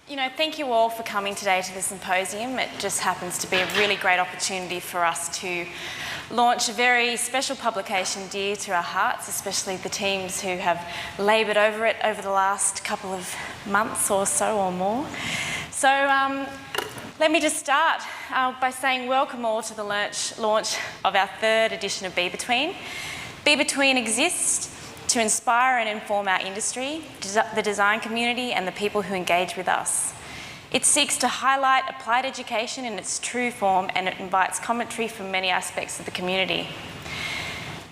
Thank you all for coming today to the symposium. It just happens to be a really great opportunity for us to launch a very special publication dear to our hearts, especially the teams who have laboured over it over the last couple of months or so or more. So let me just start by saying welcome all to the launch of our third edition of BBetween. BBetween exists to inspire and inform our industry, the design community and the people who engage with us. It seeks to highlight applied education in its true form, and it invites commentary from many aspects of the community.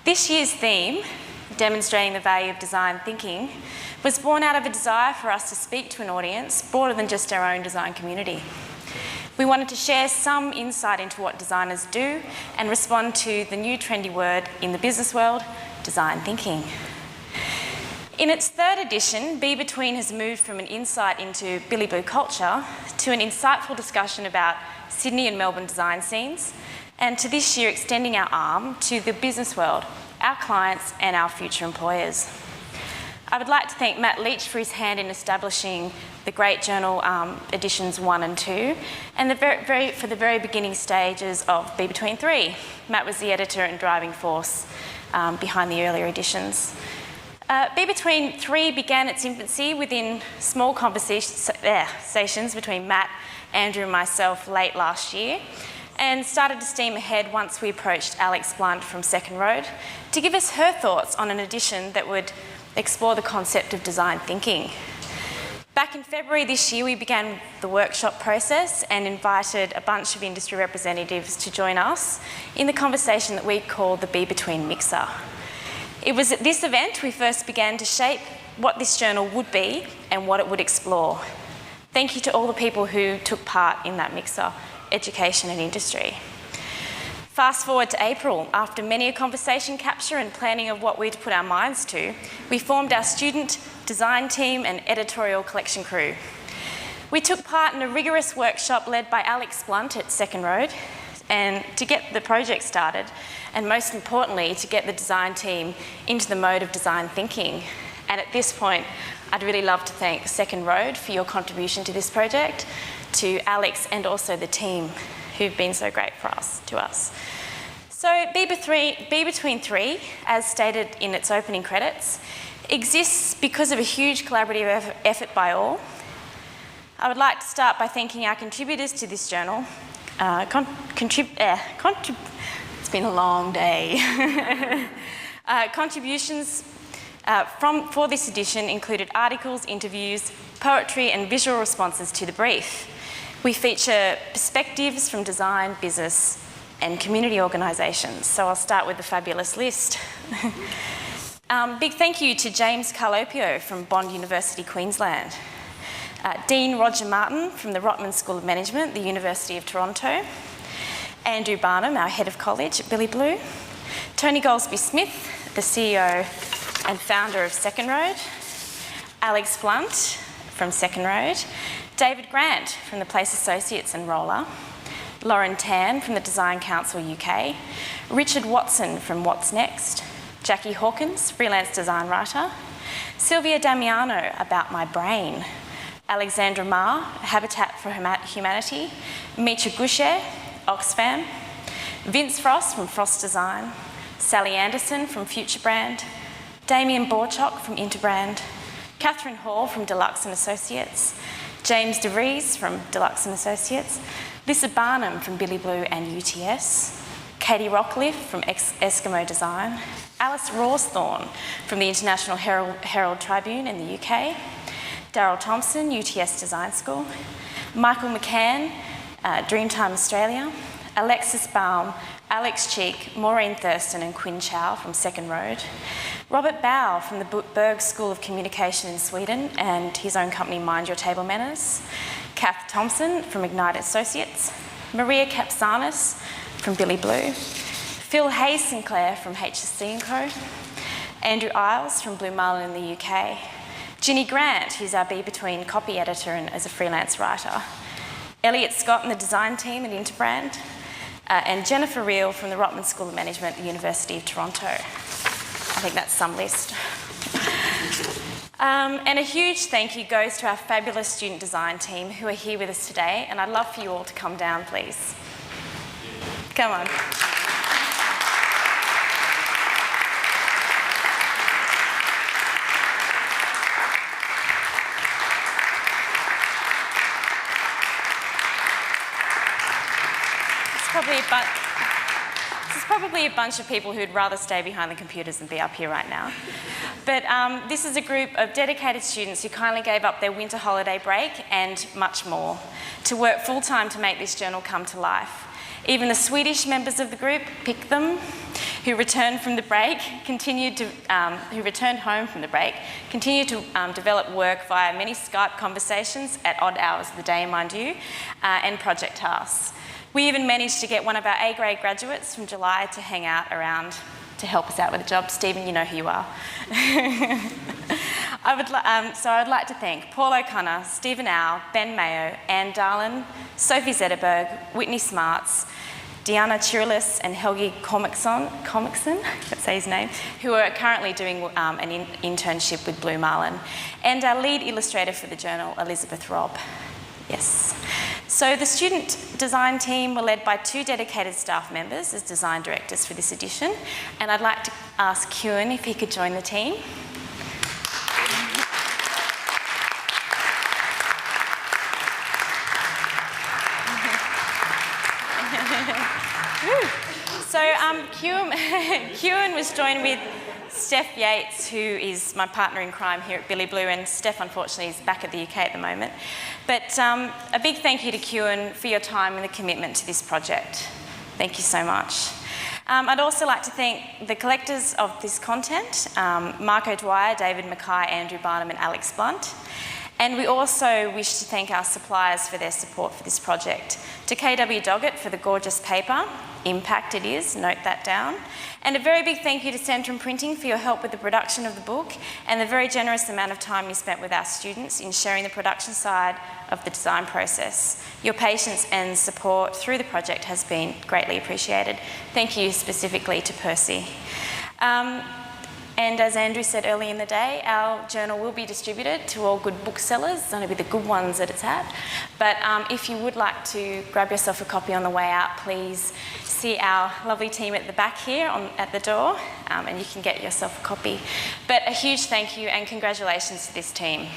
This year's theme, demonstrating the value of design thinking, was born out of a desire for us to speak to an audience broader than just our own design community. We wanted to share some insight into what designers do and respond to the new trendy word in the business world, design thinking. In its third edition, BBetween has moved from an insight into Billy Blue culture to an insightful discussion about Sydney and Melbourne design scenes, and to this year extending our arm to the business world, our clients and our future employers. I would like to thank Matt Leach for his hand in establishing the great journal editions 1 and 2, and for the very beginning stages of BBetween 3. Matt was the editor and driving force behind the earlier editions. BBetween 3 began its infancy within small conversations between Matt, Andrew and myself late last year, and started to steam ahead once we approached Alex Blunt from Second Road to give us her thoughts on an edition that would explore the concept of design thinking. Back in February this year, we began the workshop process and invited a bunch of industry representatives to join us in the conversation that we called the BBetween Mixer. It was at this event we first began to shape what this journal would be and what it would explore. Thank you to all the people who took part in that mixer, education and industry. Fast forward to April, after many a conversation capture and planning of what we'd put our minds to, we formed our student design team and editorial collection crew. We took part in a rigorous workshop led by Alex Blunt at Second Road, and to get the project started, and most importantly, to get the design team into the mode of design thinking. And at this point, I'd really love to thank Second Road for your contribution to this project, to Alex and also the team who've been so great to us. So BBetween 3, as stated in its opening credits, exists because of a huge collaborative effort by all. I would like to start by thanking our contributors to this journal. It's been a long day. Contributions for this edition included articles, interviews, poetry and visual responses to the brief. We feature perspectives from design, business and community organisations. So I'll start with the fabulous list. Big thank you to James Carlopio from Bond University, Queensland. Dean Roger Martin from the Rotman School of Management, the University of Toronto. Andrew Barnum, our Head of College at Billy Blue. Tony Goldsby-Smith, the CEO and founder of Second Road. Alex Blunt from Second Road. David Grant from the Place Associates and Roller. Lauren Tan from the Design Council UK. Richard Watson from What's Next. Jackie Hawkins, freelance design writer. Sylvia Damiano, About My Brain. Alexandra Ma, Habitat for Humanity. Mitra Goucher, Oxfam. Vince Frost from Frost Design. Sally Anderson from Future Brand. Damien Borchok from Interbrand. Catherine Hall from Deluxe and Associates. James DeVries from Deluxe and Associates. Lisa Barnum from Billy Blue and UTS. Katie Rockcliffe from Eskimo Design. Alice Rawsthorne from the International Herald Tribune in the UK. Daryl Thompson, UTS Design School. Michael McCann, Dreamtime Australia. Alexis Baum, Alex Cheek, Maureen Thurston and Quinn Chow from Second Road. Robert Bow from the Berg School of Communication in Sweden and his own company Mind Your Table Manners. Kath Thompson from Ignite Associates. Maria Kapsanis from Billy Blue. Phil Hayes Sinclair from HSC & Co. Andrew Isles from Blue Marlin in the UK. Ginny Grant, who's our BBetween copy editor and as a freelance writer. Elliot Scott and the design team at Interbrand. And Jennifer Reel from the Rotman School of Management at the University of Toronto. I think that's some list. And a huge thank you goes to our fabulous student design team who are here with us today, and I'd love for you all to come down, please. Come on. This is probably a bunch of people who'd rather stay behind the computers than be up here right now. But this is a group of dedicated students who kindly gave up their winter holiday break and much more to work full-time to make this journal come to life. Even the Swedish members of the group picked them, who returned home from the break, continued to develop work via many Skype conversations at odd hours of the day, mind you, and project tasks. We even managed to get one of our A-grade graduates from July to hang out around to help us out with a job. Stephen, you know who you are. So I'd like to thank Paul O'Connor, Stephen Au, Ben Mayo, Anne Darlin, Sophie Zetterberg, Whitney Smarts, Deanna Chirilis and Helgi Comixon, let's say his name, who are currently doing an internship with Blue Marlin, and our lead illustrator for the journal, Elizabeth Robb. Yes. So the student design team were led by 2 dedicated staff members as design directors for this edition, and I'd like to ask Kieran if he could join the team. So Kieran was joined with Steph Yates, who is my partner in crime here at Billy Blue, and Steph unfortunately is back at the UK at the moment. But a big thank you to Kieran for your time and the commitment to this project. Thank you so much. I'd also like to thank the collectors of this content, Mark O'Dwyer, David Mackay, Andrew Barnum and Alex Blunt. And we also wish to thank our suppliers for their support for this project. To KW Doggett for the gorgeous paper, Impact it is, note that down. And a very big thank you to Centrum Printing for your help with the production of the book and the very generous amount of time you spent with our students in sharing the production side of the design process. Your patience and support through the project has been greatly appreciated. Thank you specifically to Percy. And as Andrew said early in the day, our journal will be distributed to all good booksellers. It's only be the good ones that it's at. But if you would like to grab yourself a copy on the way out, please see our lovely team at the back here at the door, and you can get yourself a copy. But a huge thank you and congratulations to this team.